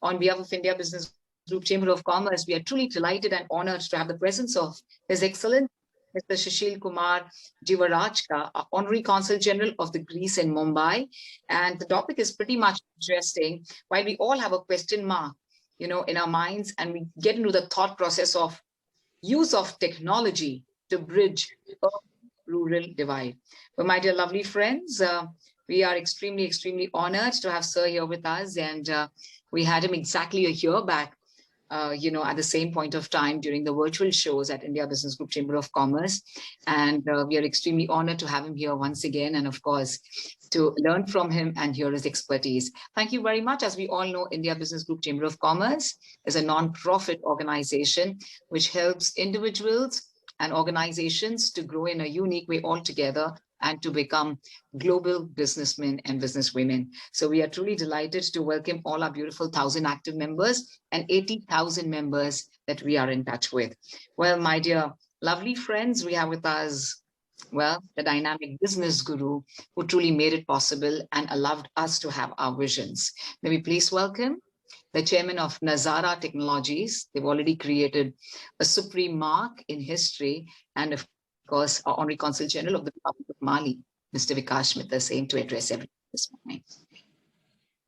on behalf of India Business Group Chamber of Commerce, we are truly delighted and honored to have the presence of His Excellency Mr. Sushil Kumar Jiwarajka, Honorary Consul General of the Greece in Mumbai. And the topic is pretty much interesting. While we all have a question mark, in our minds, and we get into the thought process of use of technology to bridge rural divide. Well, my dear lovely friends, we are extremely, extremely honored to have Sir here with us. And we had him exactly a year back, at the same point of time during the virtual shows at India Business Group Chamber of Commerce. And we are extremely honored to have him here once again. And of course, to learn from him and hear his expertise. Thank you very much. As we all know, India Business Group Chamber of Commerce is a non-profit organization which helps individuals and organizations to grow in a unique way altogether and to become global businessmen and businesswomen. So we are truly delighted to welcome all our beautiful 1,000 active members and 80,000 members that we are in touch with. Well, my dear lovely friends, we have with us, well, the dynamic business guru who truly made it possible and allowed us to have our visions. May we please welcome the chairman of Nazara Technologies. They've already created a supreme mark in history, and of course, our Honorary Consul General of the Republic of Mali, Mr. Vikas Mitra, same to address everything this morning.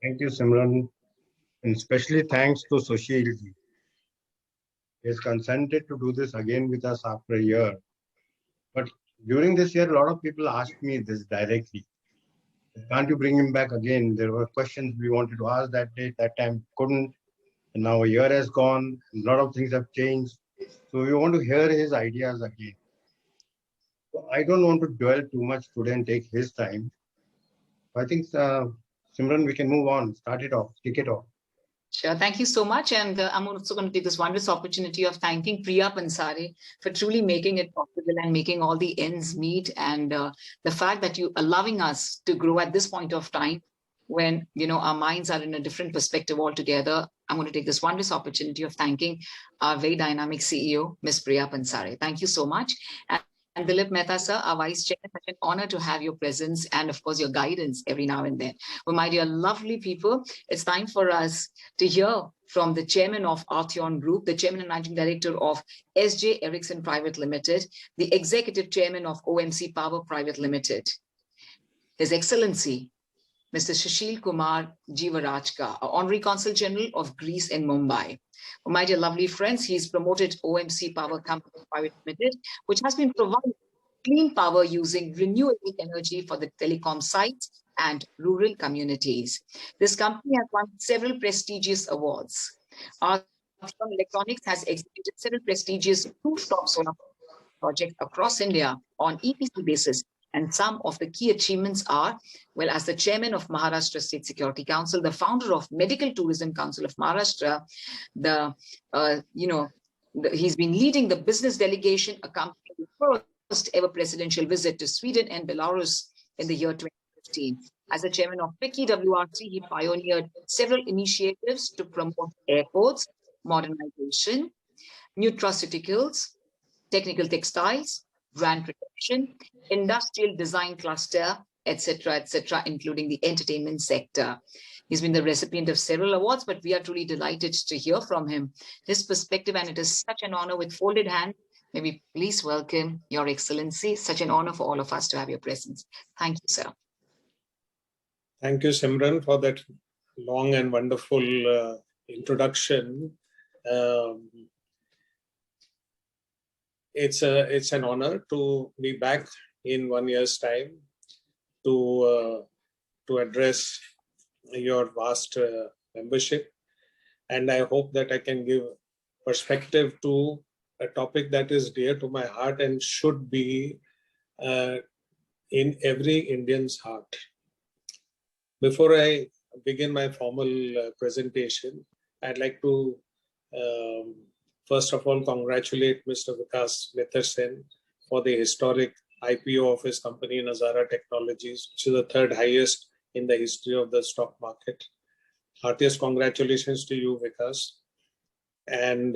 Thank you, Simran, and especially thanks to Sushil. He has consented to do this again with us after a year. But during this year, a lot of people asked me this directly. Can't you bring him back again? There were questions we wanted to ask that day, that time couldn't. And now a year has gone, a lot of things have changed. So we want to hear his ideas again. So I don't want to dwell too much today and take his time. I think, Simran, we can move on, start it off, kick it off. Sure. Thank you so much. And I'm also going to take this wondrous opportunity of thanking Priya Pansare for truly making it possible and making all the ends meet. And the fact that you are allowing us to grow at this point of time when, our minds are in a different perspective altogether. I'm going to take this wondrous opportunity of thanking our very dynamic CEO, Ms. Priya Pansare. Thank you so much. And Dilip Mehta, sir, our Vice Chair, such an honor to have your presence and, of course, your guidance every now and then. Well, my dear lovely people, it's time for us to hear from the Chairman of Artheon Group, the Chairman and Managing Director of Essjay Ericsson Private Limited, the Executive Chairman of OMC Power Private Limited, His Excellency, Mr. Sushil Kumar Jiwarajka, Honorary Consul General of Greece in Mumbai. Well, my dear lovely friends, he's promoted OMC Power Company Private Limited, which has been providing clean power using renewable energy for the telecom sites and rural communities. This company has won several prestigious awards. Artheon Electronics has executed several prestigious rooftop solar projects across India on EPC basis. And some of the key achievements are, well, as the chairman of Maharashtra State Security Council, the founder of Medical Tourism Council of Maharashtra, he's been leading the business delegation accompanying the first ever presidential visit to Sweden and Belarus in the year 2015. As the chairman of FICCI WRC, he pioneered several initiatives to promote airports, modernization, nutraceuticals, technical textiles, brand protection, industrial design cluster, etc., including the entertainment sector. He's been the recipient of several awards, but we are truly delighted to hear from him, his perspective, and it is such an honor. With folded hand, may we please welcome Your Excellency. Such an honor for all of us to have your presence. Thank you, sir. Thank you, Simran, for that long and wonderful introduction. It's an honor to be back in 1 year's time to address your vast membership, and I hope that I can give perspective to a topic that is dear to my heart and should be in every Indian's heart. Before I begin my formal presentation, I'd like to first of all congratulate Mr. Vikas Mitra for the historic IPO of his company Nazara Technologies, which is the third highest in the history of the stock market. Heartiest congratulations to you, Vikas. And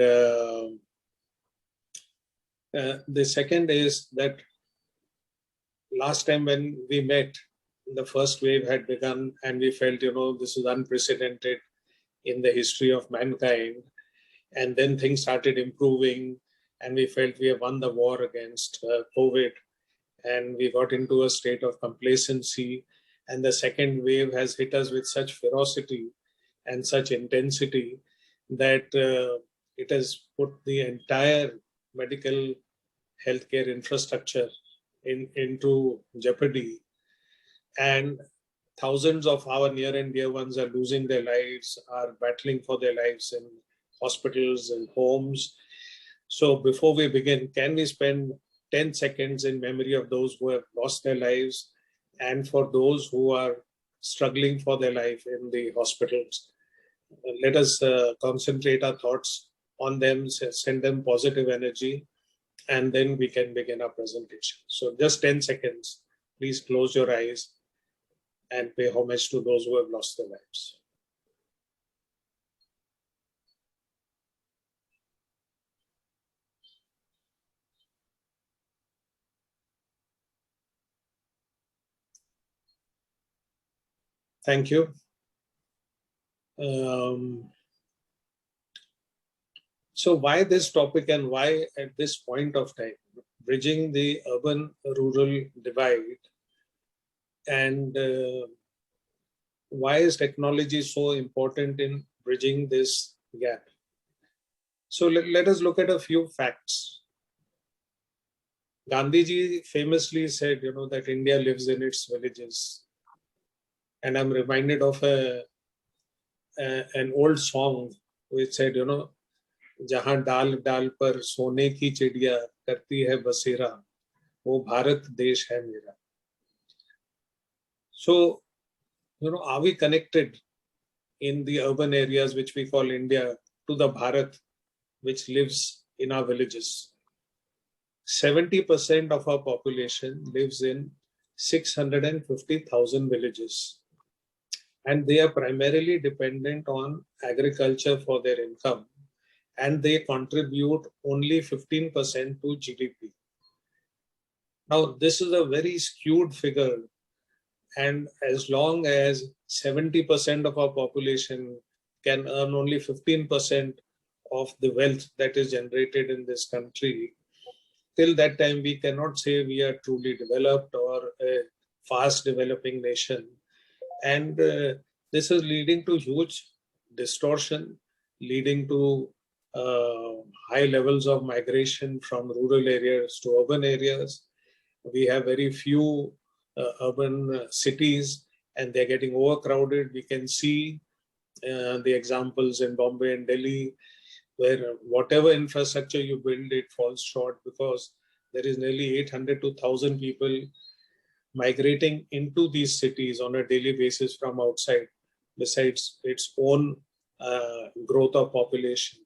the second is that last time when we met, the first wave had begun and we felt, this is unprecedented. in the history of mankind. And then things started improving, and we felt we have won the war against COVID. And we got into a state of complacency. And the second wave has hit us with such ferocity and such intensity that it has put the entire medical healthcare infrastructure into jeopardy. And thousands of our near and dear ones are losing their lives, are battling for their lives in hospitals and homes. So before we begin, can we spend 10 seconds in memory of those who have lost their lives and for those who are struggling for their life in the hospitals? Let us concentrate our thoughts on them, send them positive energy, and then we can begin our presentation. So just 10 seconds, please close your eyes and pay homage to those who have lost their lives. Thank you. So why this topic and why at this point of time? Bridging the urban-rural divide, and why is technology so important in bridging this gap? So let us look at a few facts. Gandhiji famously said, that India lives in its villages. And I'm reminded of an old song which said, जहाँ डाल डाल पर सोने की चिड़िया करती है बसेरा, वो भारत देश है मेरा. So, are we connected in the urban areas which we call India to the Bharat which lives in our villages? 70% of our population lives in 650,000 villages. And they are primarily dependent on agriculture for their income. And they contribute only 15% to GDP. Now, this is a very skewed figure. And as long as 70% of our population can earn only 15% of the wealth that is generated in this country, till that time we cannot say we are truly developed or a fast developing nation. And this is leading to huge distortion, leading to high levels of migration from rural areas to urban areas. We have very few urban cities and they're getting overcrowded. We can see the examples in Bombay and Delhi, where whatever infrastructure you build, it falls short because there is nearly 800 to 1,000 people migrating into these cities on a daily basis from outside, besides its own growth of population.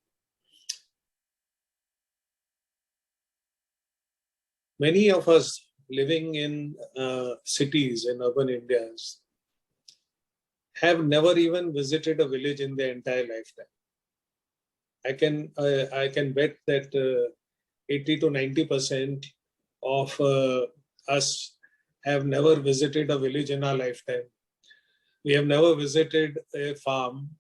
Many of us living in cities in urban Indias have never even visited a village in their entire lifetime. I can bet that 80 to 90% of us have never visited a village in our lifetime. We have never visited a farm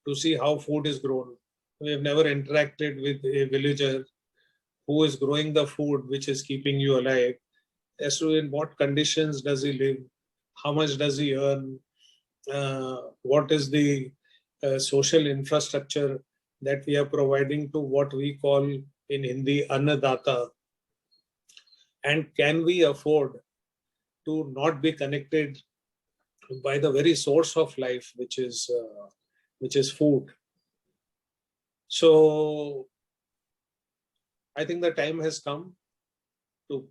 to see how food is grown. We have never interacted with a villager who is growing the food which is keeping you alive, as to in what conditions does he live, how much does he earn, what is the social infrastructure that we are providing to what we call in Hindi Annadata, and can we afford to not be connected by the very source of life, which is food. So I think the time has come to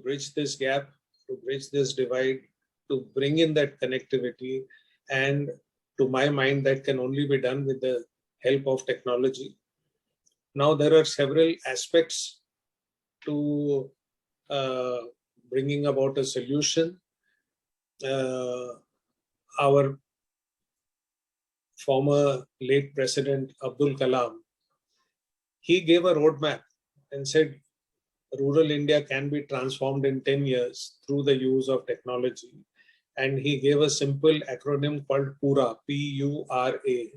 bridge this gap, to bridge this divide, to bring in that connectivity. And to my mind, that can only be done with the help of technology. Now, there are several aspects to bringing about a solution. Our former late President Abdul Kalam, he gave a roadmap and said rural India can be transformed in 10 years through the use of technology. And he gave a simple acronym called PURA, P-U-R-A.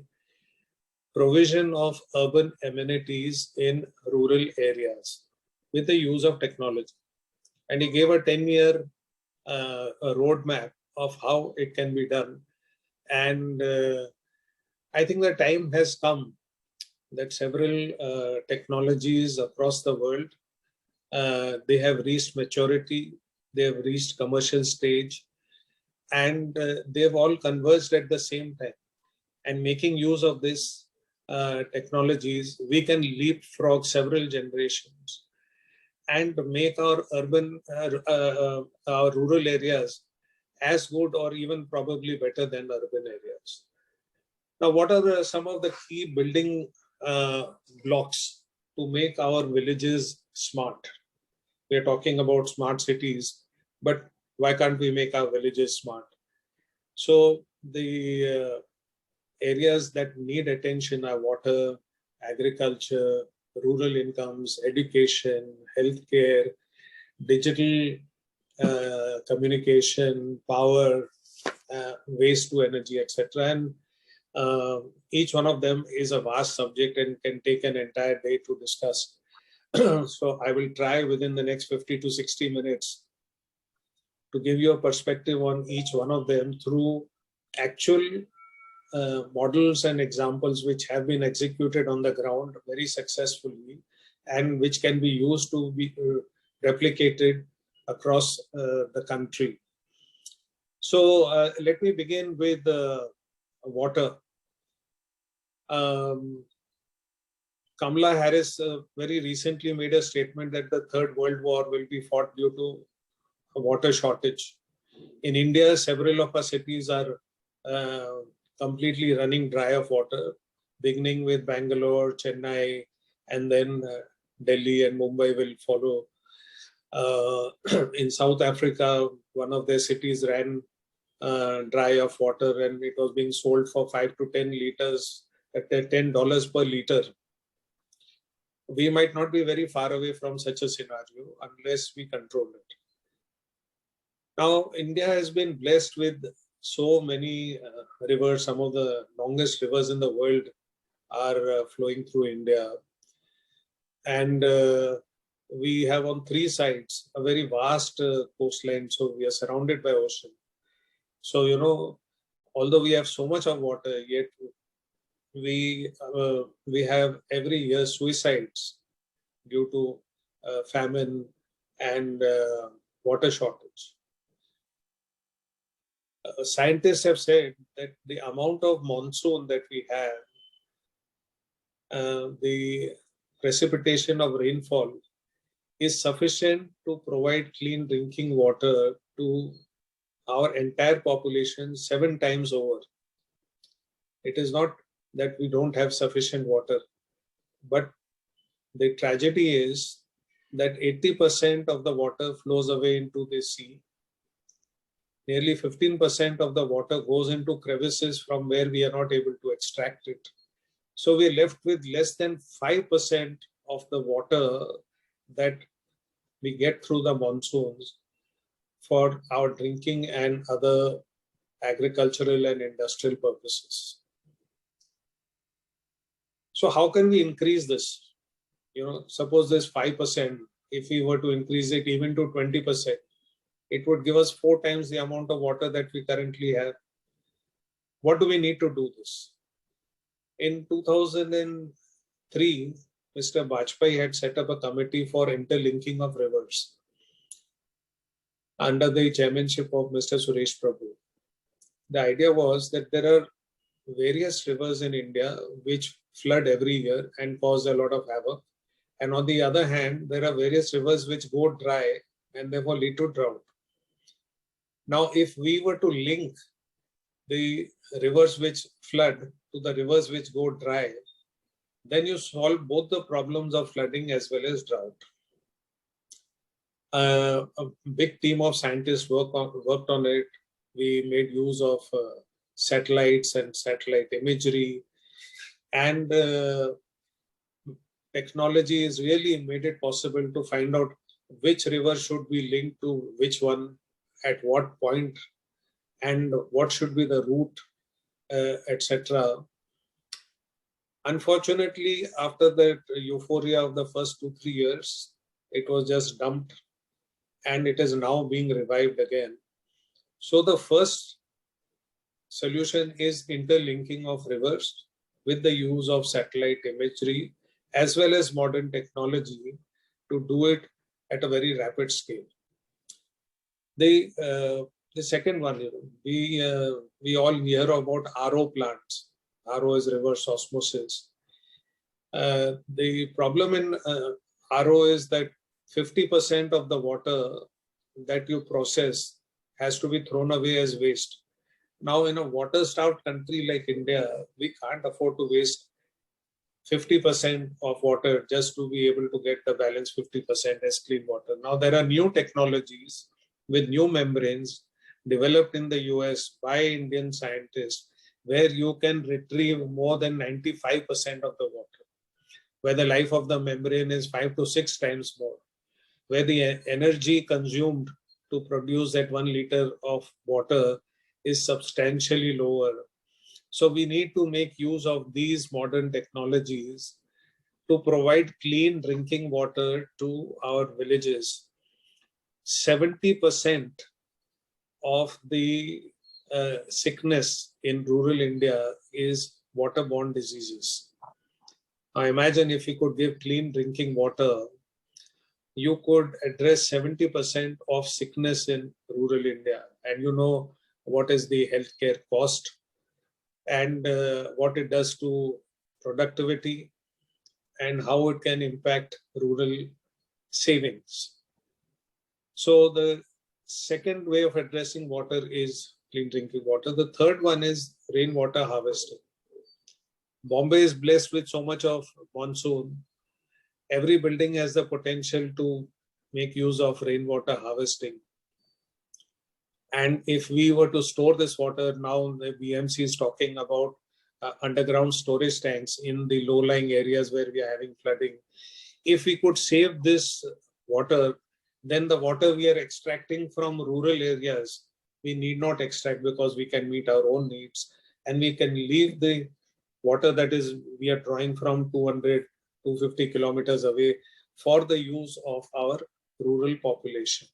provision of urban amenities in rural areas with the use of technology. And he gave a 10-year a roadmap of how it can be done. And I think the time has come that several technologies across the world, they have reached maturity, they have reached commercial stage, and they've all converged at the same time. And making use of this technologies, we can leapfrog several generations and make our urban, our rural areas as good or even probably better than urban areas. Now, what are some of the key building blocks to make our villages smart? We are talking about smart cities, but why can't we make our villages smart? So the areas that need attention are water, agriculture, rural incomes, education, healthcare, digital communication, power, waste to energy, etc. And each one of them is a vast subject and can take an entire day to discuss. So I will try within the next 50 to 60 minutes to give you a perspective on each one of them through actual models and examples which have been executed on the ground very successfully and which can be used to be replicated across the country. So let me begin with water. Kamala Harris very recently made a statement that the Third World War will be fought due to a water shortage. In India, several of our cities are completely running dry of water, beginning with Bangalore, Chennai, and then Delhi and Mumbai will follow. In South Africa, one of their cities ran dry of water and it was being sold for 5 to 10 liters at $10 per liter. We might not be very far away from such a scenario unless we control it. Now, India has been blessed with so many rivers. Some of the longest rivers in the world are flowing through India. And we have on 3 sides a very vast coastline. So we are surrounded by ocean. So, you know, although we have so much of water, yet we have every year suicides due to famine and water shortage. Scientists have said that the amount of monsoon that we have, the precipitation of rainfall is sufficient to provide clean drinking water to our entire population 7 times over. It is not that we don't have sufficient water, but the tragedy is that 80% of the water flows away into the sea. Nearly 15% of the water goes into crevices from where we are not able to extract it. So we're left with less than 5% of the water that we get through the monsoons for our drinking and other agricultural and industrial purposes. So how can we increase this? You know, suppose this 5%, if we were to increase it even to 20%, it would give us 4 times the amount of water that we currently have. What do we need to do this? In 2003, Mr. Bajpayee had set up a committee for interlinking of rivers under the chairmanship of Mr. Suresh Prabhu. The idea was that there are various rivers in India which flood every year and cause a lot of havoc. And on the other hand, there are various rivers which go dry and therefore lead to drought. Now, if we were to link the rivers which flood to the rivers which go dry, then you solve both the problems of flooding as well as drought. A big team of scientists worked on it. We made use of satellites and satellite imagery, and technology has really made it possible to find out which river should be linked to which one at what point and what should be the route, etc. Unfortunately, after that euphoria of the first 2-3 years, it was just dumped and it is now being revived again. So the first solution is interlinking of rivers with the use of satellite imagery as well as modern technology to do it at a very rapid scale. The second one, we all hear about RO plants. RO is reverse osmosis. The problem in RO is that 50% of the water that you process has to be thrown away as waste. Now, in a water-starved country like India, we can't afford to waste 50% of water just to be able to get the balance 50% as clean water. Now, there are new technologies with new membranes developed in the US by Indian scientists where you can retrieve more than 95% of the water, where the life of the membrane is 5 to 6 times more, where the energy consumed to produce that 1 liter of water is substantially lower. So we need to make use of these modern technologies to provide clean drinking water to our villages. 70% of the sickness in rural India is waterborne diseases. Now imagine if you could give clean drinking water, you could address 70% of sickness in rural India. And you know what is the healthcare cost and what it does to productivity and how it can impact rural savings. So the second way of addressing water is clean drinking water. The third one is rainwater harvesting. Bombay is blessed with so much of monsoon. Every building has the potential to make use of rainwater harvesting. And if we were to store this water, now the BMC is talking about underground storage tanks in the low-lying areas where we are having flooding. If we could save this water, then the water we are extracting from rural areas, we need not extract because we can meet our own needs. And we can leave the water that is we are drawing from 200, 250 kilometers away for the use of our rural population.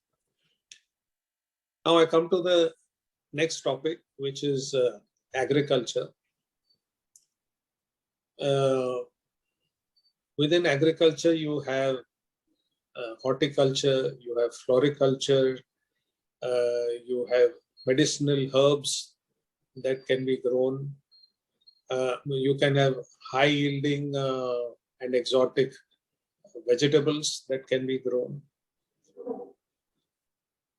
Now I come to the next topic, which is agriculture. Within agriculture, you have horticulture, you have floriculture, you have medicinal herbs that can be grown. You can have high yielding and exotic vegetables that can be grown.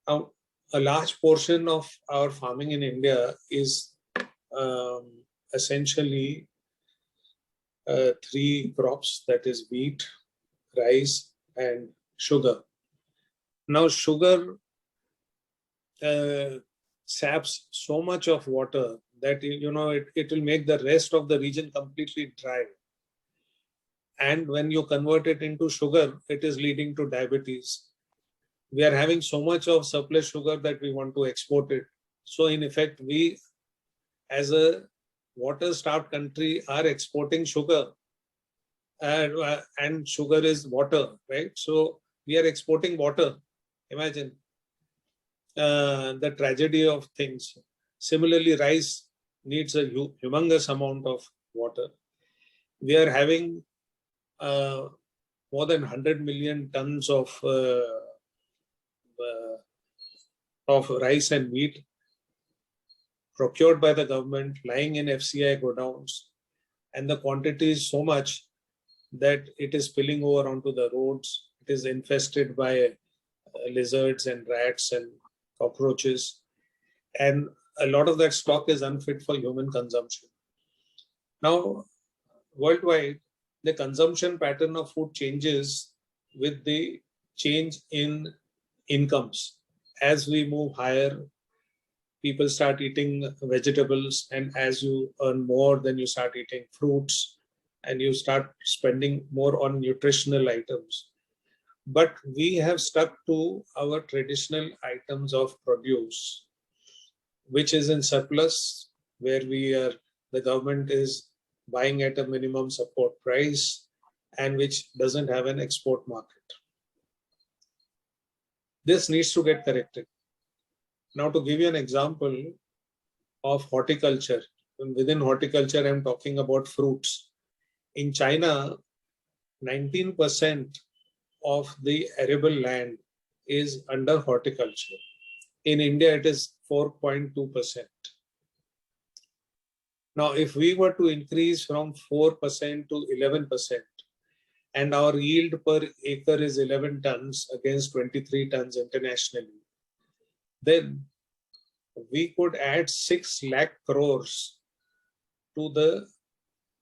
Now, a large portion of our farming in India is essentially 3 crops, that is wheat, rice, and sugar. Now, sugar saps so much of water that it will make the rest of the region completely dry. And when you convert it into sugar, it is leading to diabetes. We are having so much of surplus sugar that we want to export it. So in effect, we as a water-starved country are exporting sugar. And sugar is water, right? So we are exporting water. Imagine the tragedy of things. Similarly, rice needs a humongous amount of water. We are having more than 100 million tons of rice and wheat procured by the government, lying in FCI godowns, and the quantity is so much that it is spilling over onto the roads. It is infested by lizards and rats and cockroaches, and a lot of that stock is unfit for human consumption. Now, worldwide, the consumption pattern of food changes with the change in incomes. As we move higher, people start eating vegetables, and as you earn more, then you start eating fruits, and you start spending more on nutritional items. But we have stuck to our traditional items of produce, which is in surplus, where the government is buying at a minimum support price, and which doesn't have an export market. This needs to get corrected. Now, to give you an example of horticulture, within horticulture, I'm talking about fruits. In China, 19% of the arable land is under horticulture. In India, it is 4.2%. Now, if we were to increase from 4% to 11%, and our yield per acre is 11 tons against 23 tons internationally, then we could add 6 lakh crores to the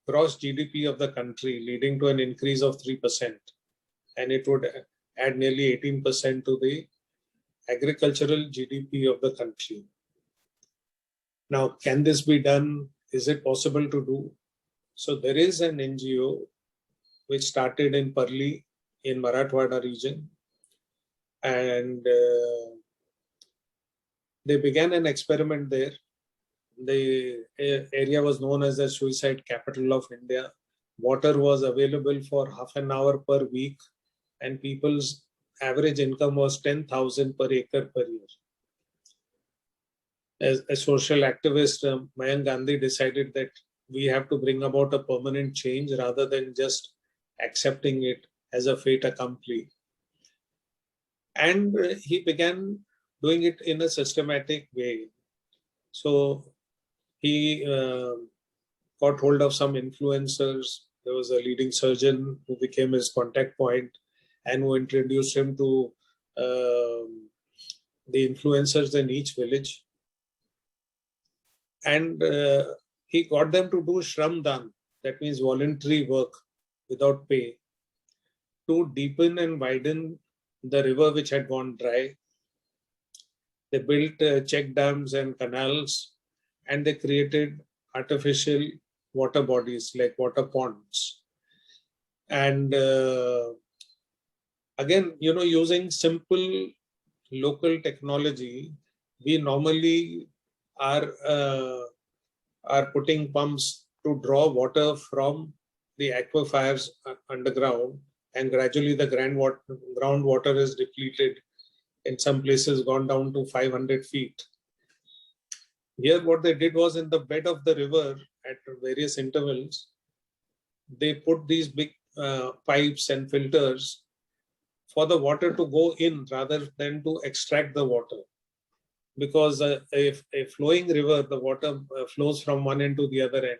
gross GDP of the country, leading to an increase of 3%. And it would add nearly 18% to the agricultural GDP of the country. Now, can this be done? Is it possible to do? So there is an NGO which started in Parli in Marathwada region, and they began an experiment there. The area was known as the suicide capital of India. Water was available for half an hour per week, and people's average income was 10,000 per acre per year. As a social activist, Mahatma Gandhi decided that we have to bring about a permanent change rather than just accepting it as a fait accompli. And he began doing it in a systematic way. So he got hold of some influencers. There was a leading surgeon who became his contact point and who introduced him to the influencers in each village. And he got them to do Shram Dan, that means voluntary work without pay, to deepen and widen the river which had gone dry. They built check dams and canals, and they created artificial water bodies like water ponds. And again, using simple local technology, we normally are putting pumps to draw water from the aquifers underground, and gradually the groundwater is depleted. In some places gone down to 500 feet. Here what they did was, in the bed of the river at various intervals, they put these big pipes and filters for the water to go in rather than to extract the water. Because a flowing river, the water flows from one end to the other end.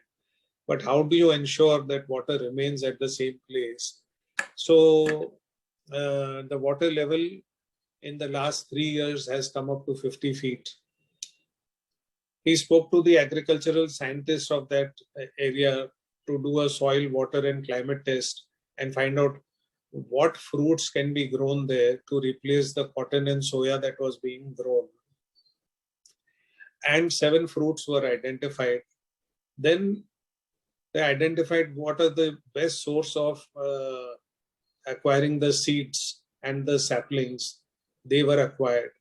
But how do you ensure that water remains at the same place? So the water level in the last 3 years has come up to 50 feet. He spoke to the agricultural scientists of that area to do a soil, water and climate test and find out what fruits can be grown there to replace the cotton and soya that was being grown. And 7 fruits were identified. Then they identified what are the best source of acquiring the seeds and the saplings. They were acquired.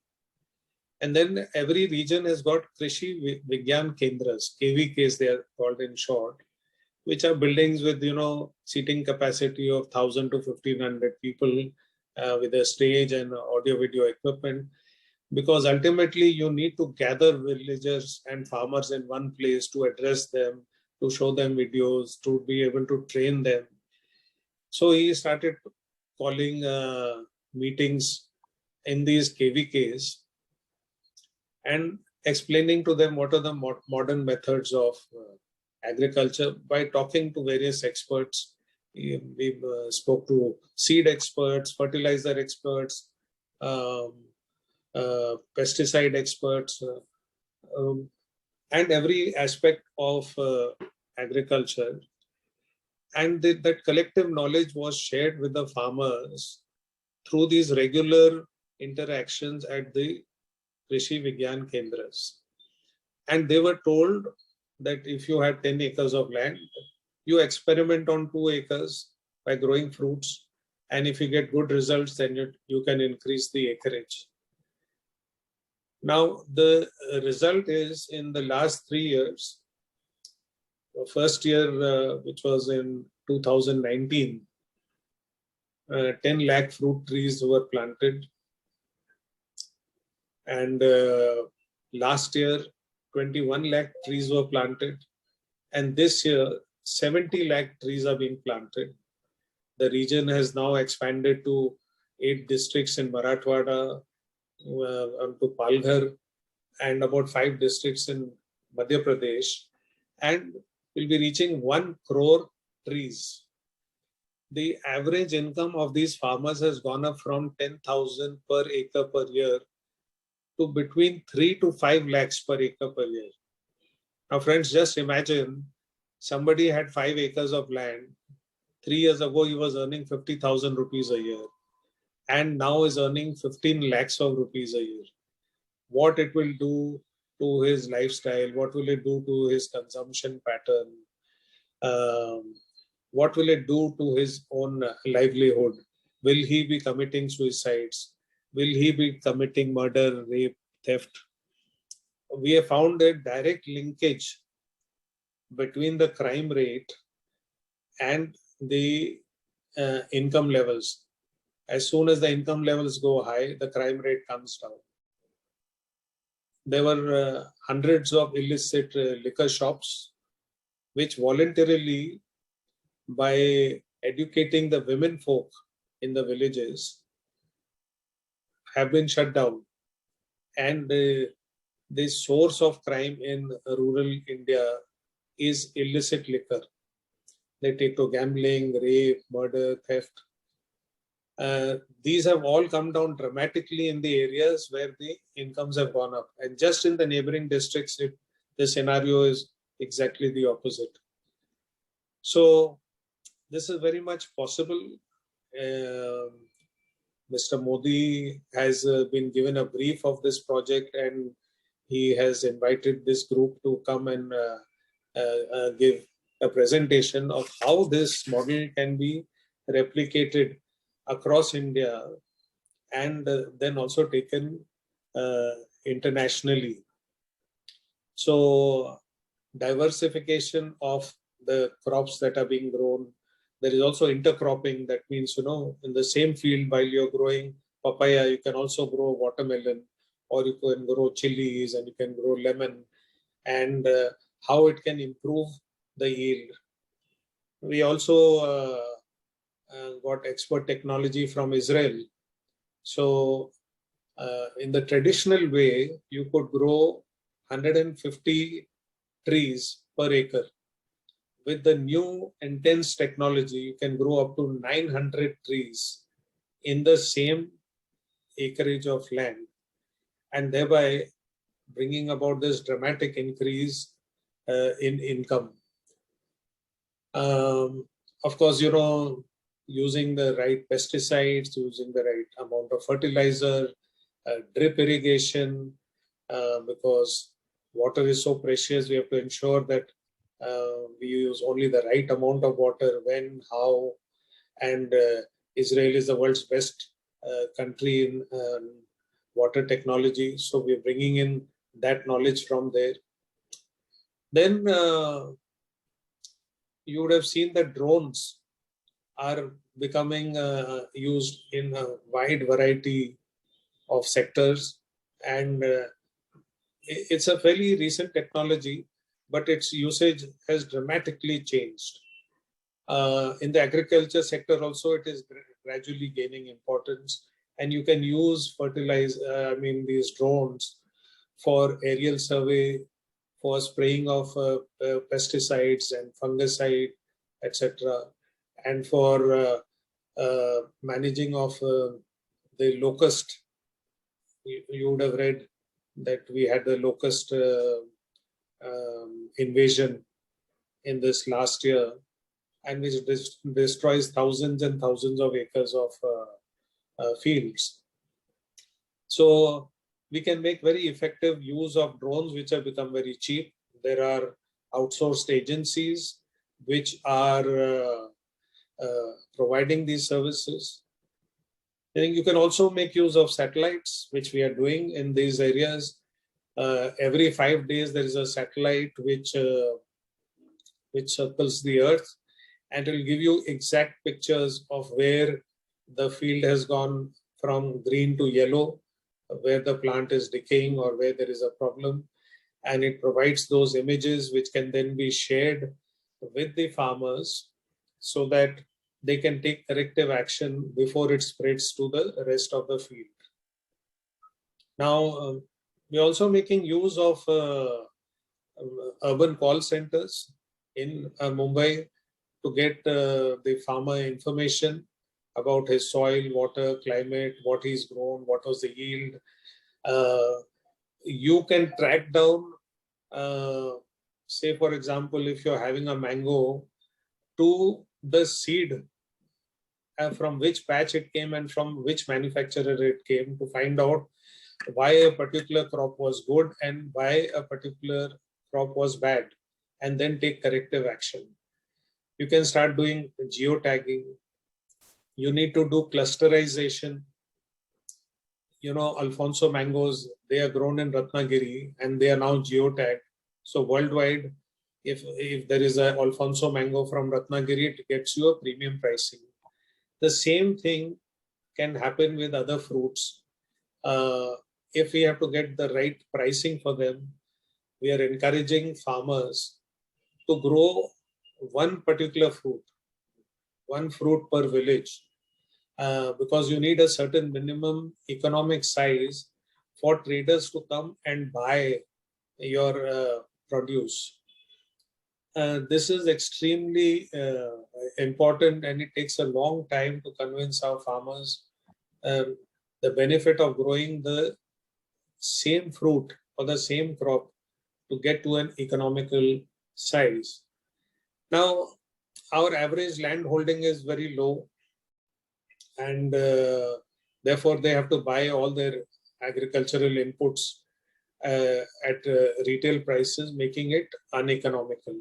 And then every region has got Krishi Vigyan Kendras, KVKs they are called in short, which are buildings with, seating capacity of 1,000 to 1,500 people with a stage and audio video equipment. Because ultimately you need to gather villagers and farmers in one place to address them, to show them videos, to be able to train them. So he started calling meetings in these KVKs and explaining to them what are the modern methods of agriculture by talking to various experts. We spoke to seed experts, fertilizer experts, pesticide experts, and every aspect of agriculture. And that collective knowledge was shared with the farmers through these regular interactions at the Krishi Vigyan Kendras. And they were told that if you had 10 acres of land, you experiment on 2 acres by growing fruits. And if you get good results, then you can increase the acreage. Now, the result is in the last 3 years, first year, which was in 2019, 10 lakh fruit trees were planted. And last year, 21 lakh trees were planted. And this year, 70 lakh trees are being planted. The region has now expanded to 8 districts in Marathwada, to Palghar, and about 5 districts in Madhya Pradesh, and will be reaching 1 crore trees. The average income of these farmers has gone up from 10,000 per acre per year to between 3 to 5 lakhs per acre per year. Now, friends, just imagine somebody had 5 acres of land. 3 years ago, he was earning 50,000 rupees a year, and now is earning 15 lakhs of rupees a year. What it will do to his lifestyle, what will it do to his consumption pattern, what will it do to his own livelihood? Will he be committing suicides? Will he be committing murder, rape, theft? We have found a direct linkage between the crime rate and the income levels. As soon as the income levels go high, the crime rate comes down. There were hundreds of illicit liquor shops, which voluntarily, by educating the women folk in the villages, have been shut down. And the source of crime in rural India is illicit liquor. They take to gambling, rape, murder, theft. These have all come down dramatically in the areas where the incomes have gone up. And just in the neighboring districts, the scenario is exactly the opposite. So this is very much possible. Mr. Modi has been given a brief of this project, and he has invited this group to come and give a presentation of how this model can be replicated across India and then also taken internationally. So diversification of the crops that are being grown. There is also intercropping. That means, in the same field, while you're growing papaya, you can also grow watermelon, or you can grow chilies, and you can grow lemon, and how it can improve the yield. We also got expert technology from Israel. So in the traditional way, you could grow 150 trees per acre. With the new intense technology, you can grow up to 900 trees in the same acreage of land, and thereby bringing about this dramatic increase in income. Of course, using the right pesticides, using the right amount of fertilizer, drip irrigation, because water is so precious, we have to ensure that we use only the right amount of water, when, how, and Israel is the world's best country in water technology. So we're bringing in that knowledge from there. Then you would have seen that drones are becoming used in a wide variety of sectors, and it's a fairly recent technology, but its usage has dramatically changed. In the agriculture sector also, it is gradually gaining importance, and you can use these drones for aerial survey, for spraying of pesticides and fungicide, etc., and for managing of the locust. You would have read that we had the locust invasion in this last year, and which destroys thousands and thousands of acres of fields. So we can make very effective use of drones, which have become very cheap. There are outsourced agencies which are providing these services. I think you can also make use of satellites, which we are doing in these areas. Every 5 days, there is a satellite which which circles the earth, and it will give you exact pictures of where the field has gone from green to yellow, where the plant is decaying or where there is a problem. And it provides those images which can then be shared with the farmers so that they can take corrective action before it spreads to the rest of the field. Now, we're also making use of urban call centers in Mumbai to get the farmer information about his soil, water, climate, what he's grown, what was the yield. You can track down, say for example, if you're having a mango, to the seed, from which patch it came and from which manufacturer it came, to find out why a particular crop was good and why a particular crop was bad, and then take corrective action. You can start doing geotagging. You need to do clusterization. You know, Alfonso mangoes, they are grown in Ratnagiri and they are now geotagged. So worldwide, if there is an Alfonso mango from Ratnagiri, it gets you a premium pricing. The same thing can happen with other fruits. If we have to get the right pricing for them, we are encouraging farmers to grow one particular fruit, one fruit per village, because you need a certain minimum economic size for traders to come and buy your produce. This is extremely important, and it takes a long time to convince our farmers the benefit of growing the same fruit or the same crop to get to an economical size. Now, our average land holding is very low, and therefore they have to buy all their agricultural inputs at retail prices, making it uneconomical.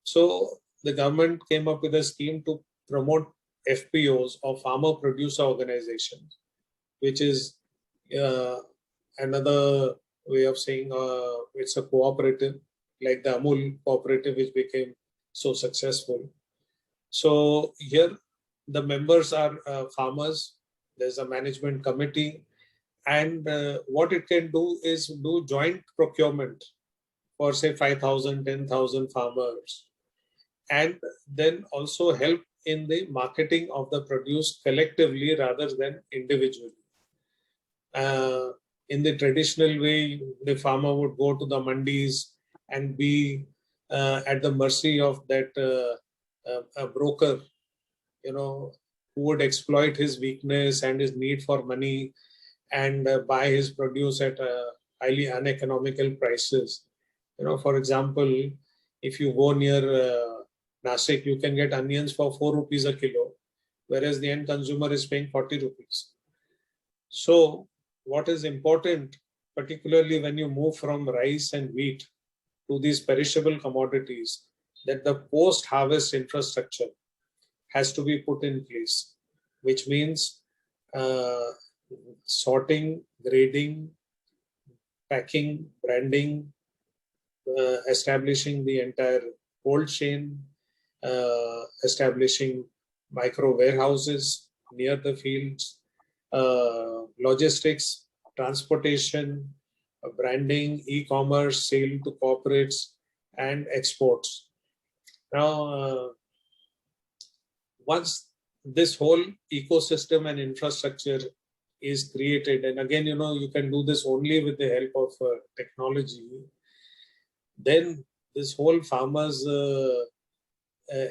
So the government came up with a scheme to promote FPOs, or farmer producer organizations, which is another way of saying it's a cooperative, like the Amul cooperative, which became so successful. So here the members are farmers. There's a management committee, and what it can do is do joint procurement for say 5,000, 10,000 farmers, and then also help in the marketing of the produce collectively rather than individually. In the traditional way, the farmer would go to the mandis and be at the mercy of that a broker, you know, who would exploit his weakness and his need for money and buy his produce at highly uneconomical prices. You know, for example, if you go near Nasik, you can get onions for 4 rupees a kilo, whereas the end consumer is paying 40 rupees. So what is important, particularly when you move from rice and wheat to these perishable commodities, that the post-harvest infrastructure has to be put in place, which means sorting, grading, packing, branding, establishing the entire cold chain, establishing micro warehouses near the fields, logistics, transportation, branding, e-commerce, sale to corporates, and exports. Now, once this whole ecosystem and infrastructure is created, and again, you know, you can do this only with the help of technology, then this whole farmers'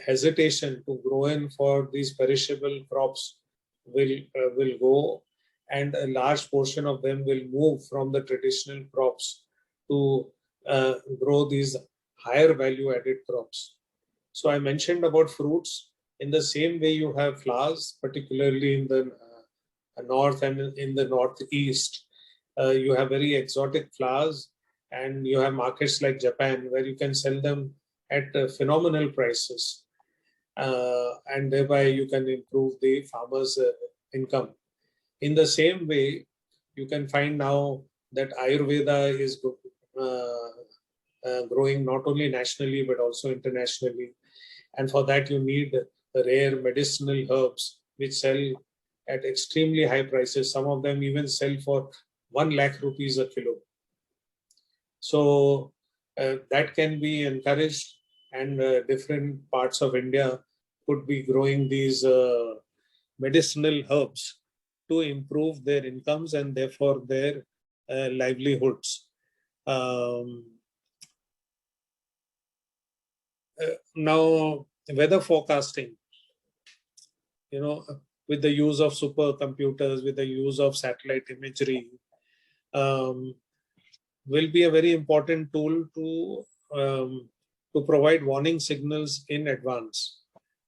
hesitation to grow in for these perishable crops will go, and a large portion of them will move from the traditional crops to grow these higher value added crops. So I mentioned about fruits. In the same way, you have flowers, particularly in the north and in the northeast. You have very exotic flowers, and you have markets like Japan where you can sell them at phenomenal prices, and thereby you can improve the farmers' income. In the same way, you can find now that Ayurveda is growing not only nationally but also internationally. And for that, you need rare medicinal herbs which sell at extremely high prices. Some of them even sell for 1 lakh rupees a kilo. So that can be encouraged, and different parts of India could be growing these medicinal herbs to improve their incomes and therefore their livelihoods. Now, weather forecasting, with the use of supercomputers, with the use of satellite imagery, will be a very important tool to provide warning signals in advance.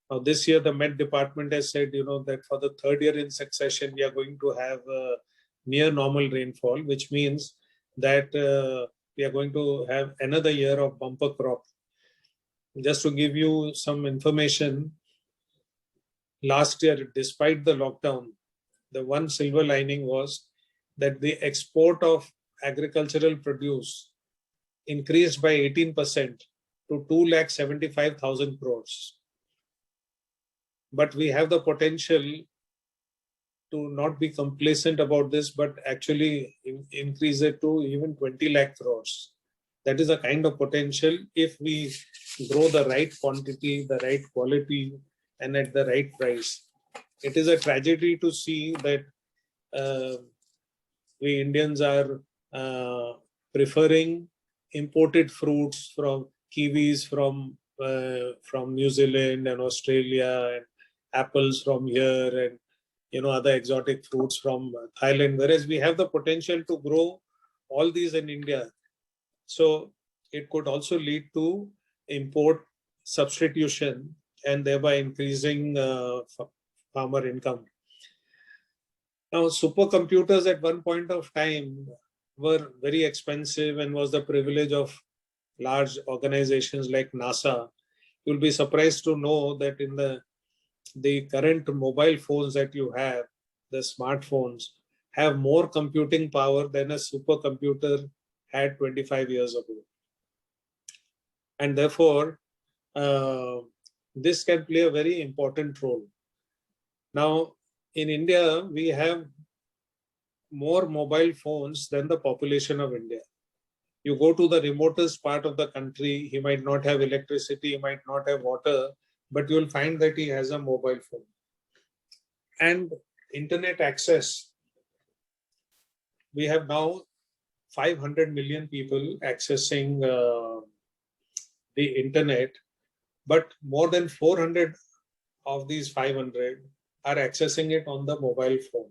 Now, this year, the Met Department has said, that for the 3rd year in succession, we are going to have near normal rainfall, which means that we are going to have another year of bumper crop. Just to give you some information, last year, despite the lockdown, the one silver lining was that the export of agricultural produce increased by 18% to 2,75,000 crores. But we have the potential to not be complacent about this, but actually increase it to even 20 lakh crores. That is a kind of potential if we grow the right quantity, the right quality, and at the right price. It is a tragedy to see that we Indians are preferring imported fruits from kiwis from New Zealand and Australia, and apples from here, and other exotic fruits from Thailand, whereas we have the potential to grow all these in India. So it could also lead to import substitution and thereby increasing farmer income. Now, supercomputers at one point of time were very expensive and was the privilege of large organizations like NASA. You'll be surprised to know that in the current mobile phones that you have, the smartphones, have more computing power than a supercomputer had 25 years ago. And therefore, this can play a very important role. Now, in India, we have more mobile phones than the population of India. You go to the remotest part of the country, he might not have electricity, he might not have water, but you'll find that he has a mobile phone. And internet access, we have now 500 million people accessing the internet, but more than 400 of these 500 are accessing it on the mobile phone.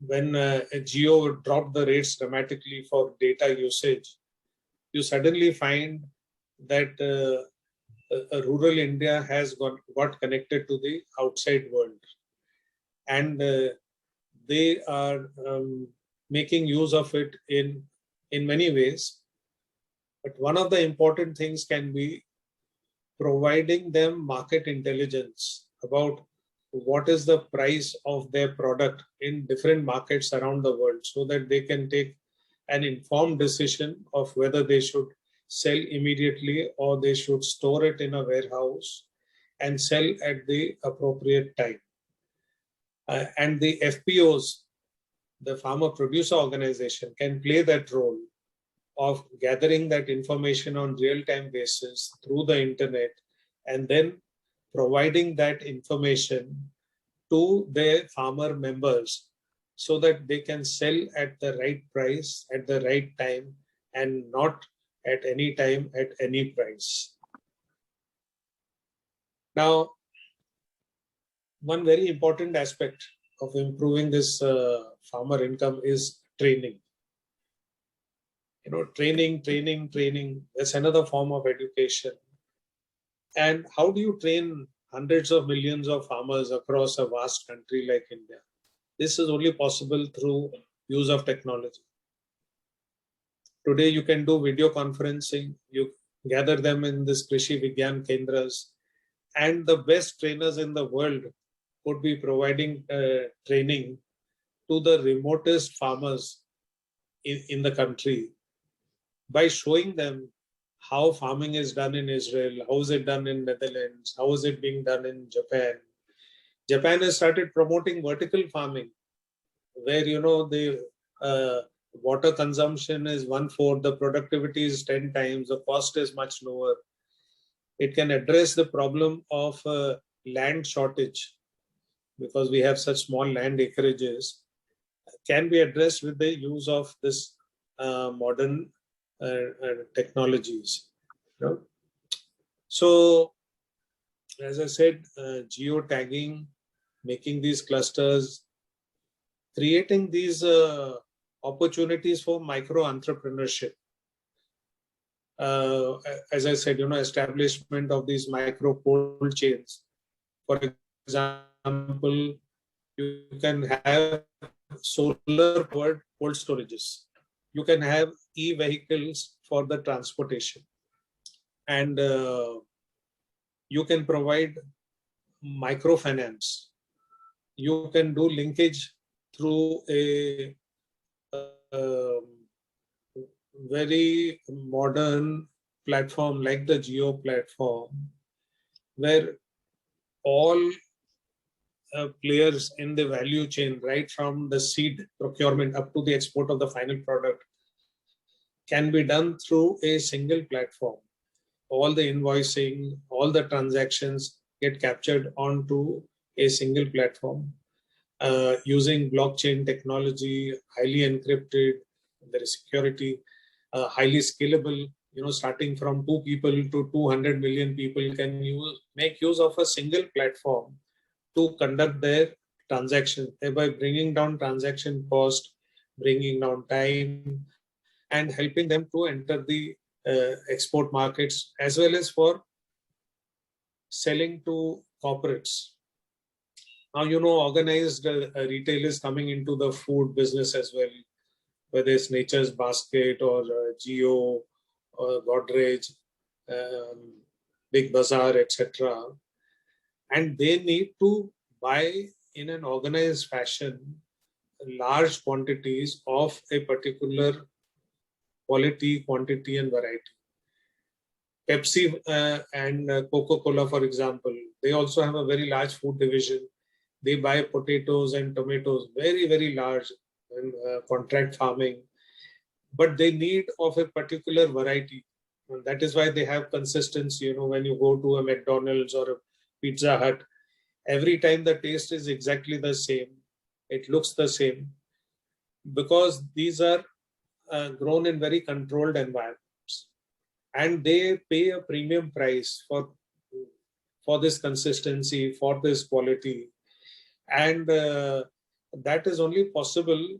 When Jio dropped the rates dramatically for data usage, you suddenly find that rural India has got connected to the outside world. And they are making use of it in many ways. But one of the important things can be providing them market intelligence about what is the price of their product in different markets around the world, so that they can take an informed decision of whether they should sell immediately or they should store it in a warehouse and sell at the appropriate time. And the FPOs, the farmer producer organization, can play that role of gathering that information on real-time basis through the internet and then providing that information to their farmer members so that they can sell at the right price, at the right time, and not at any time, at any price. Now, one very important aspect of improving this farmer income is training. Training. That's another form of education. And how do you train hundreds of millions of farmers across a vast country like India? This is only possible through use of technology. Today, you can do video conferencing. You gather them in this Krishi Vigyan Kendras, and the best trainers in the world would be providing training to the remotest farmers in the country. by showing them how farming is done in Israel, how is it done in Netherlands, how is it being done in Japan. Japan has started promoting vertical farming, where the water consumption is 1/4, the productivity is 10 times, the cost is much lower. It can address the problem of land shortage, because we have such small land acreages, can be addressed with the use of this modern technologies. So, as I said, geo-tagging, making these clusters, creating these opportunities for micro-entrepreneurship. As I said, establishment of these micro cold chains. For example, you can have solar powered cold storages. You can have e-vehicles for the transportation, and you can provide microfinance. You can do linkage through a very modern platform like the Geo platform, where all players in the value chain, right from the seed procurement up to the export of the final product, can be done through a single platform. All the invoicing, all the transactions get captured onto a single platform using blockchain technology, highly encrypted, there is security, highly scalable. Starting from 2 people to 200 million people can make use of a single platform to conduct their transaction, thereby bringing down transaction cost, bringing down time, and helping them to enter the export markets, as well as for selling to corporates. Now, organized retail is coming into the food business as well, whether it's Nature's Basket or Geo or Godrej, Big Bazaar, etc. And they need to buy in an organized fashion large quantities of a particular quality, quantity, and variety. Pepsi and Coca-Cola, for example, they also have a very large food division. They buy potatoes and tomatoes, very, very large in contract farming, but they need of a particular variety. And that is why they have consistency. When you go to a McDonald's or a Pizza Hut, every time the taste is exactly the same. It looks the same, because these are grown in very controlled environments, and they pay a premium price for this consistency, for this quality. And that is only possible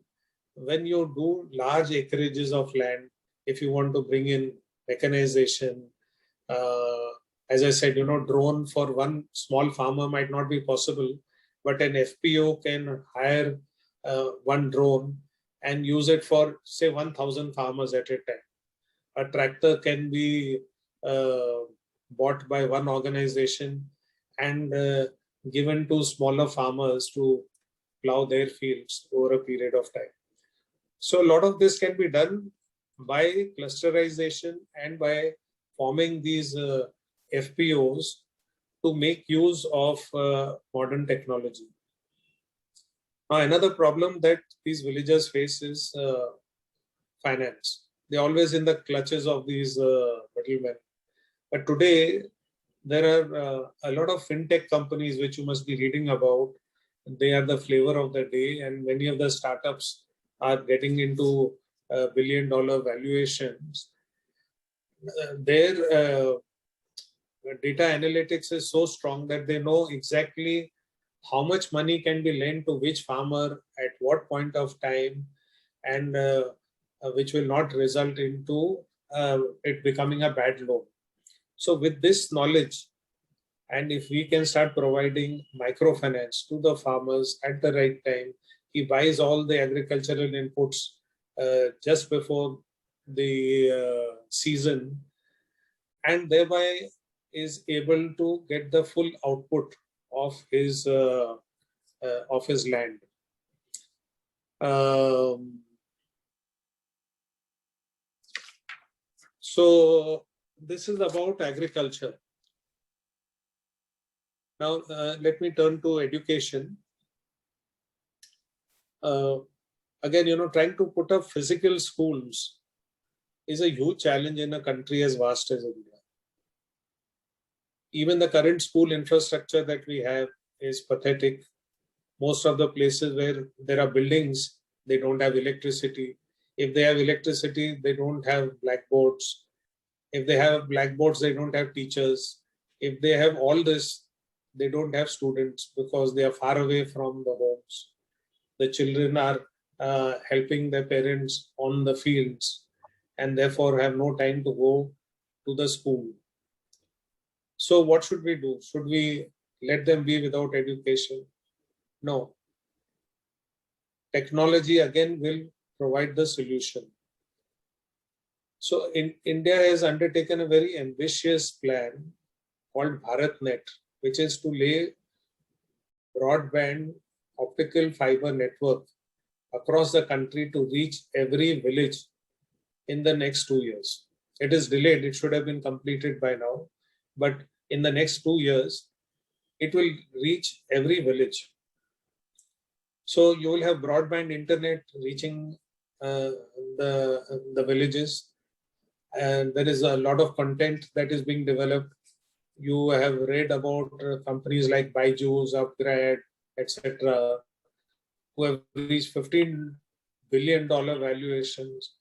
when you do large acreages of land. If you want to bring in mechanization, as I said, drone for one small farmer might not be possible, but an FPO can hire one drone and use it for, say, 1,000 farmers at a time. A tractor can be bought by one organization and given to smaller farmers to plow their fields over a period of time. So a lot of this can be done by clusterization and by forming these FPOs to make use of modern technology. Now, another problem that these villagers face is finance. They're always in the clutches of these middlemen. But today, there are a lot of fintech companies which you must be reading about. They are the flavor of the day, and many of the startups are getting into billion-dollar valuations. Their data analytics is so strong that they know exactly how much money can be lent to which farmer at what point of time, and which will not result into it becoming a bad loan. So with this knowledge, and if we can start providing microfinance to the farmers at the right time, he buys all the agricultural inputs just before the season, and thereby is able to get the full output of his land. So this is about agriculture. Now, let me turn to education. Again, trying to put up physical schools is a huge challenge in a country as vast as India. Even the current school infrastructure that we have is pathetic. Most of the places where there are buildings, they don't have electricity. If they have electricity, they don't have blackboards. If they have blackboards, they don't have teachers. If they have all this, they don't have students because they are far away from the homes. The children are helping their parents on the fields and therefore have no time to go to the school. So what should we do? Should we let them be without education? No. Technology again will provide the solution. So India has undertaken a very ambitious plan called BharatNet, which is to lay broadband optical fiber network across the country to reach every village in the next 2 years. It is delayed. It should have been completed by now. But in the next 2 years, it will reach every village. So you will have broadband internet reaching the villages. And there is a lot of content that is being developed. You have read about companies like Byju's, Upgrade, etc., who have reached $15 billion valuations.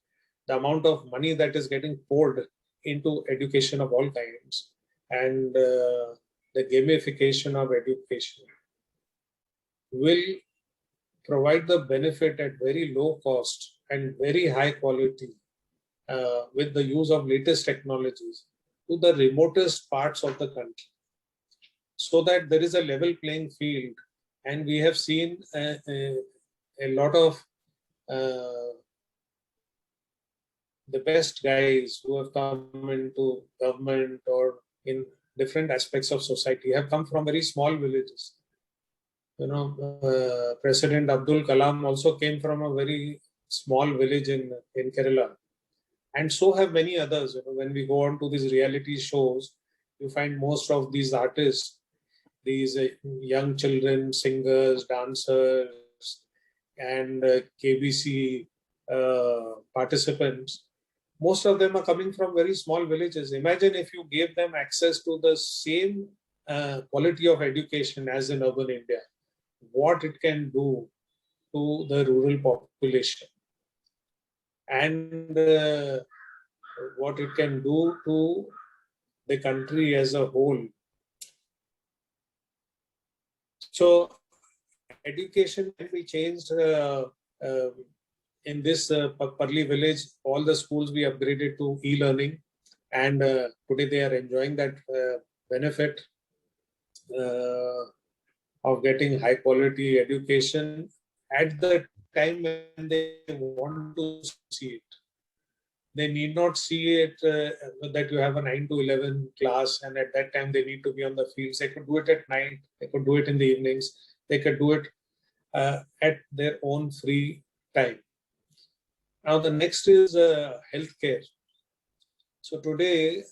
The amount of money that is getting poured into education of all kinds and the gamification of education will provide the benefit at very low cost and very high quality with the use of latest technologies to the remotest parts of the country, so that there is a level playing field. And we have seen a lot of the best guys who have come into government or in different aspects of society have come from very small villages. President Abdul Kalam also came from a very small village in Kerala. And so have many others. When we go on to these reality shows, you find most of these artists, these young children, singers, dancers, and KBC participants. Most of them are coming from very small villages. Imagine if you gave them access to the same quality of education as in urban India, what it can do to the rural population. And what it can do to the country as a whole. So education can be changed. In this Parli village, all the schools we upgraded to e-learning, and today they are enjoying that benefit of getting high quality education at the time when they want to see it. They need not see it that you have a 9 to 11 class and at that time they need to be on the fields. They could do it at night, they could do it in the evenings, they could do it at their own free time. Now the next is healthcare. So today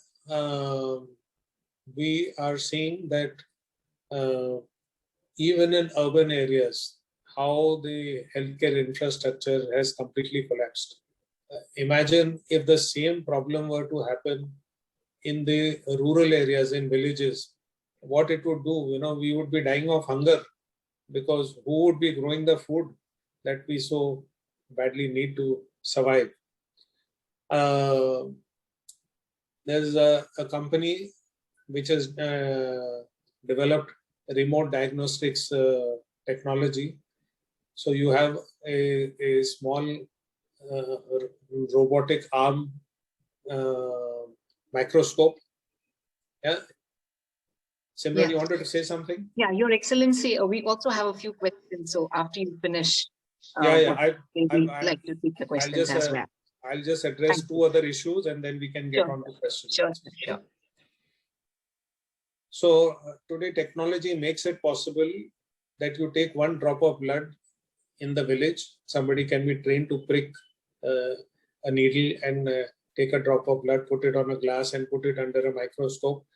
we are seeing that even in urban areas, how the healthcare infrastructure has completely collapsed. Imagine if the same problem were to happen in the rural areas, in villages, what it would do. We would be dying of hunger because who would be growing the food that we so badly need to survive? There's a company which has developed remote diagnostics technology. So you have a small robotic arm microscope. Yeah. Simran, Yeah. you wanted to say something? Yeah, Your Excellency, we also have a few questions. So after you finish, I'd like to take the questions as well. I'll just address two other issues and then we can get on to questions. Sure. So today technology makes it possible that you take one drop of blood in the village. Somebody can be trained to prick a needle and take a drop of blood, put it on a glass and put it under a microscope.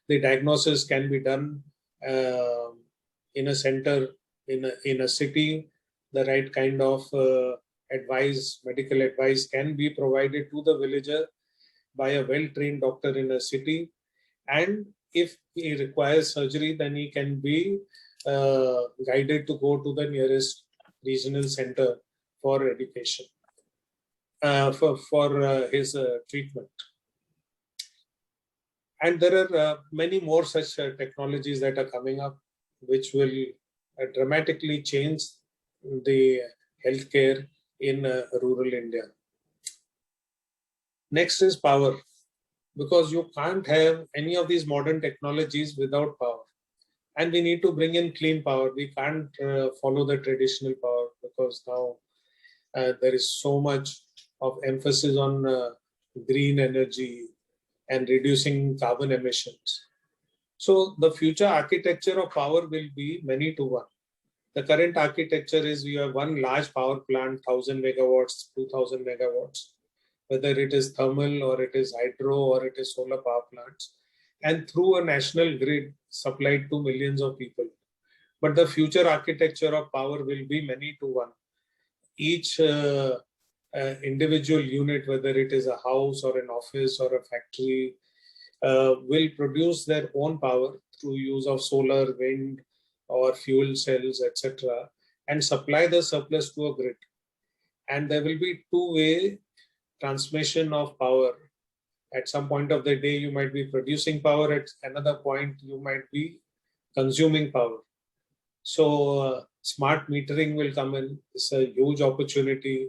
The diagnosis can be done in a center, in a city. The right kind of medical advice can be provided to the villager by a well-trained doctor in a city. And if he requires surgery, then he can be guided to go to the nearest regional center for education, for his treatment. And there are many more such technologies that are coming up, which will dramatically change the healthcare in rural India. Next is power, because you can't have any of these modern technologies without power. And we need to bring in clean power. We can't follow the traditional power, because now there is so much of emphasis on green energy and reducing carbon emissions. So the future architecture of power will be many to one. The current architecture is we have one large power plant, 1000 megawatts, 2000 megawatts, whether it is thermal or it is hydro or it is solar power plants, and through a national grid supplied to millions of people. But the future architecture of power will be many to one. Each individual unit, whether it is a house or an office or a factory, will produce their own power through use of solar, wind, or fuel cells, etc., and supply the surplus to a grid. And there will be two-way transmission of power. At some point of the day, you might be producing power. At another point, you might be consuming power. So smart metering will come in. It's a huge opportunity.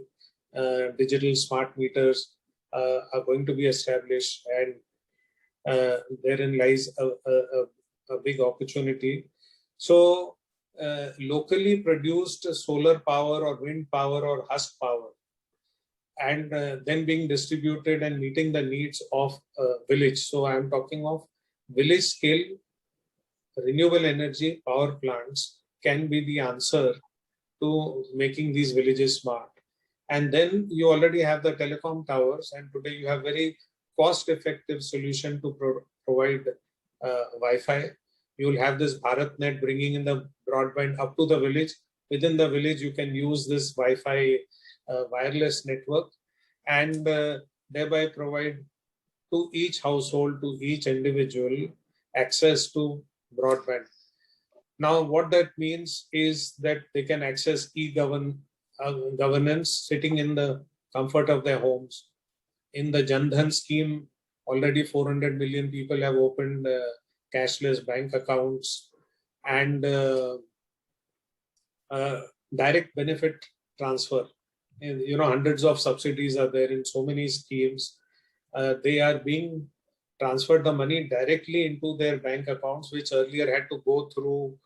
Digital smart meters are going to be established, and therein lies a big opportunity. So locally produced solar power or wind power or husk power, and then being distributed and meeting the needs of a village. So I'm talking of village scale renewable energy power plants can be the answer to making these villages smart. And then you already have the telecom towers, and today you have very cost-effective solution to provide Wi-Fi. You will have this BharatNet bringing in the broadband up to the village. Within the village, you can use this Wi-Fi wireless network, and thereby provide to each household, to each individual, access to broadband. Now, what that means is that they can access governance sitting in the comfort of their homes. In the Jan Dhan scheme, already 400 million people have opened cashless bank accounts, and direct benefit transfer. You know, hundreds of subsidies are there in so many schemes. They are being transferred the money directly into their bank accounts, which earlier had to go through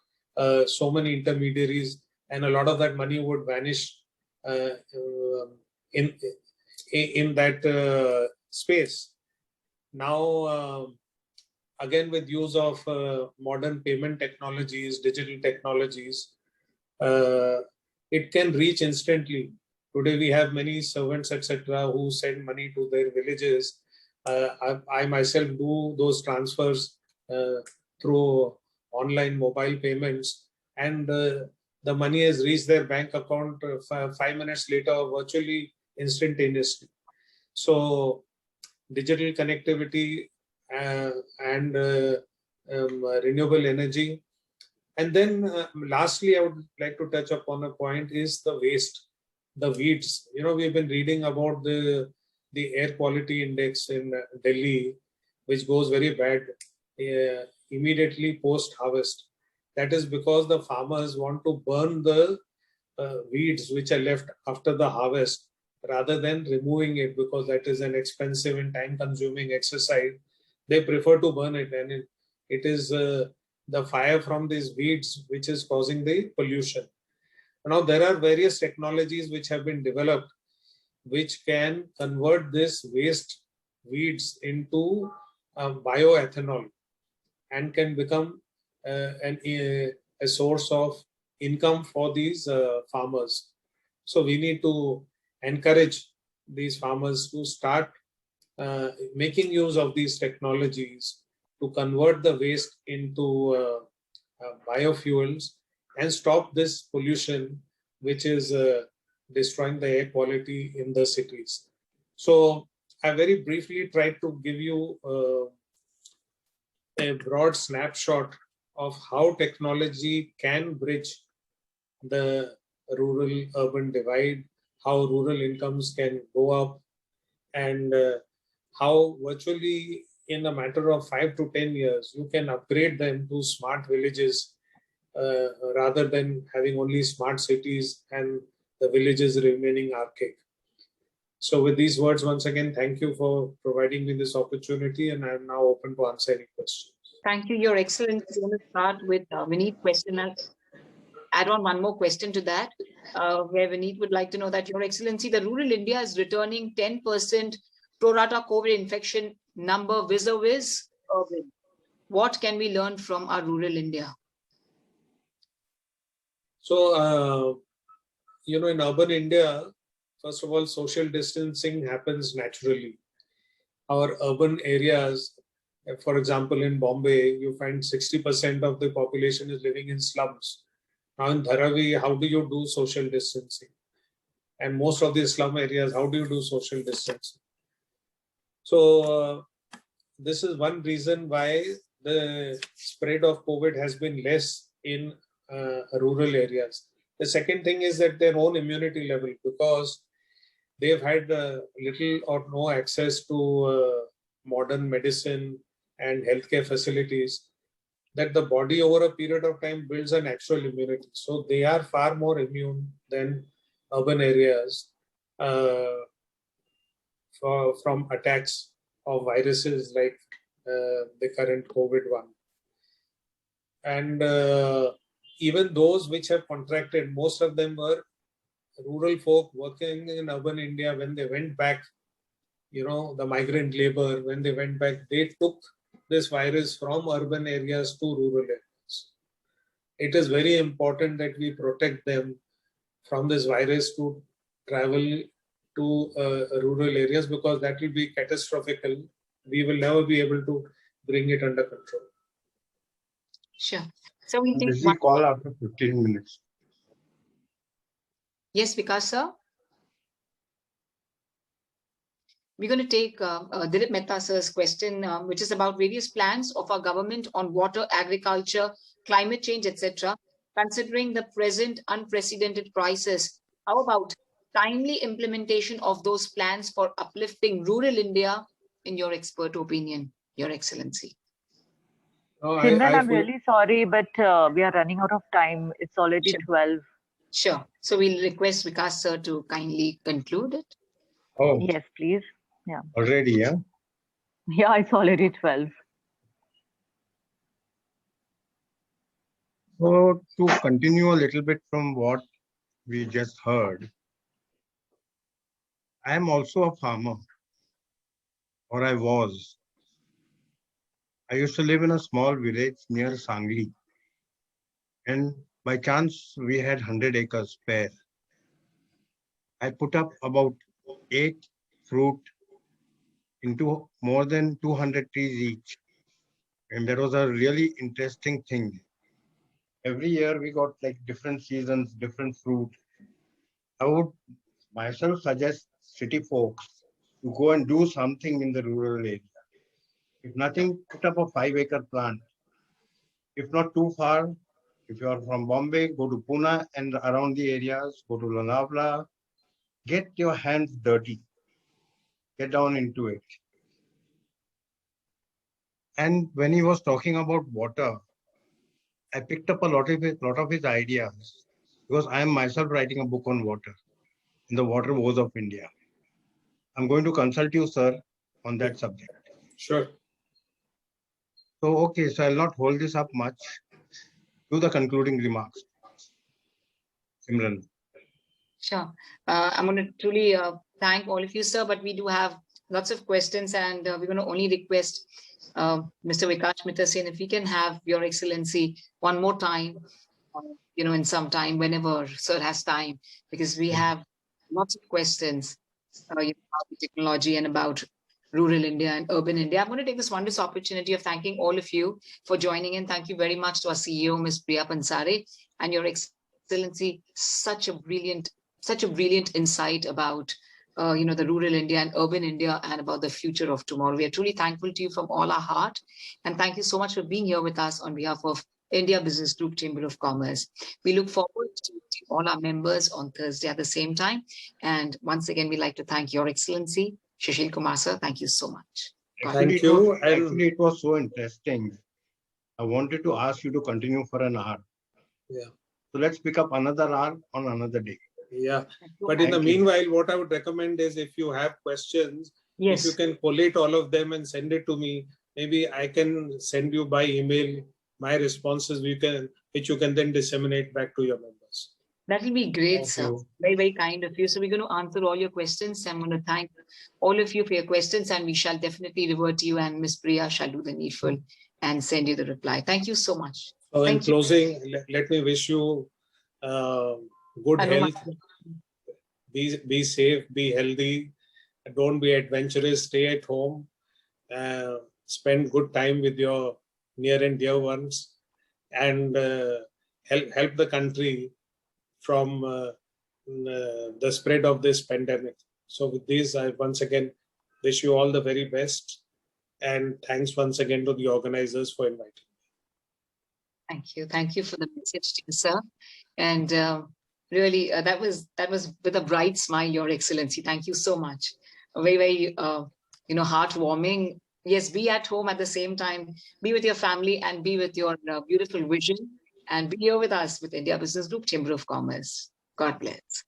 so many intermediaries, and a lot of that money would vanish in that space. Now, again, with use of modern payment technologies, digital technologies, it can reach instantly. Today, we have many servants, etc., who send money to their villages. I myself do those transfers through online mobile payments, and the money has reached their bank account 5 minutes later, virtually instantaneously. So digital connectivity and renewable energy. And then lastly, I would like to touch upon a point is the waste, the weeds. You know, we've been reading about the air quality index in Delhi, which goes very bad immediately post harvest. That is because the farmers want to burn the weeds which are left after the harvest rather than removing it, because that is an expensive and time consuming exercise. They prefer to burn it, and it is the fire from these weeds which is causing the pollution. Now, there are various technologies which have been developed which can convert this waste weeds into bioethanol and can become a source of income for these farmers. So we need to encourage these farmers to start making use of these technologies to convert the waste into biofuels and stop this pollution, which is destroying the air quality in the cities. So I very briefly tried to give you a broad snapshot of how technology can bridge the rural-urban divide, how rural incomes can go up, and how virtually in a matter of 5 to 10 years, you can upgrade them to smart villages rather than having only smart cities and the villages remaining archaic. So with these words, once again, thank you for providing me this opportunity, and I'm now open to answer any questions. Thank you, Your Excellency. I'm going to start with Vineet question. I'll add on one more question to that, where Vineet would like to know that, Your Excellency, the rural India is returning 10% pro rata COVID infection number vis-a-vis urban. What can we learn from our rural India? So, in urban India, first of all, social distancing happens naturally. Our urban areas, for example, in Bombay, you find 60% of the population is living in slums. Now in Dharavi, how do you do social distancing? And most of the slum areas, how do you do social distancing? So this is one reason why the spread of COVID has been less in rural areas. The second thing is that their own immunity level, because they've had little or no access to modern medicine and healthcare facilities, that the body over a period of time builds an actual immunity. So they are far more immune than urban areas from attacks of viruses like the current COVID one. And even those which have contracted, most of them were rural folk working in urban India. When they went back, the migrant labor, when they went back, they took this virus from urban areas to rural areas. It is very important that we protect them from this virus to travel to rural areas, because that will be catastrophic. We will never be able to bring it under control. Sure. So we take busy call after 15 minutes. Yes, Vikas, sir. We're going to take Dilip Mehta sir's question, which is about various plans of our government on water, agriculture, climate change, etc. Considering the present unprecedented crisis, how about timely implementation of those plans for uplifting rural India, in your expert opinion, Your Excellency? Simran, I'm really sorry, but we are running out of time. It's already 12. Sure. So we'll request Vikas sir to kindly conclude it. Oh, yes, please. Yeah. Already, yeah? Yeah, it's already 12. So to continue a little bit from what we just heard, I am also a farmer, or I was. I used to live in a small village near Sangli, and by chance we had 100 acres spare. I put up about 8 fruit into more than 200 trees each, and that was a really interesting thing. Every year we got like different seasons, different fruit. I would myself suggest city folks to go and do something in the rural area. If nothing, put up a 5-acre plant. If not too far, if you are from Bombay, go to Pune and around the areas, go to Lonavala, get your hands dirty, get down into it. And when he was talking about water, I picked up a lot of his ideas, because I am myself writing a book on water, in the water woes of India. I'm going to consult you, sir, on that subject. Sure. So, okay, so I'll not hold this up much. Do the concluding remarks, Simran. Sure. I'm going to truly thank all of you, sir, but we do have lots of questions, and we're going to only request Mr. Vikas Mitra Sen, if we can have Your Excellency one more time, in some time, whenever sir has time, because we have lots of questions about the technology and about rural India and urban India. I'm going to take this wonderful opportunity of thanking all of you for joining in. Thank you very much to our CEO, Ms. Priya Pansare, and Your Excellency, such a brilliant insight about the rural India and urban India and about the future of tomorrow. We are truly thankful to you from all our heart. And thank you so much for being here with us on behalf of India Business Group Chamber of Commerce. We look forward to meeting all our members on Thursday at the same time. And once again, we'd like to thank Your Excellency, Sushil Kumar sir. Thank you so much. Thank you. Actually, it was so interesting. I wanted to ask you to continue for an hour. Yeah. So let's pick up another hour on another day. Yeah. But in the meanwhile, what I would recommend is if you have questions, if you can collate all of them and send it to me, maybe I can send you by email my responses, which you can then disseminate back to your members. That will be great, sir. Very, very kind of you. So we're going to answer all your questions. I'm going to thank all of you for your questions, and we shall definitely revert to you, and Ms. Priya shall do the needful and send you the reply. Thank you so much. So in closing, let me wish you good health. Be safe, be healthy. Don't be adventurous. Stay at home. Spend good time with your near and dear ones, and help the country from the spread of this pandemic. So with this, I once again wish you all the very best, and thanks once again to the organizers for inviting me. Thank you for the message, sir. And really, that was with a bright smile, Your Excellency. Thank you so much. Very, very heartwarming. Yes, be at home at the same time, be with your family and be with your beautiful vision, and be here with us with India Business Group Chamber of Commerce. God bless.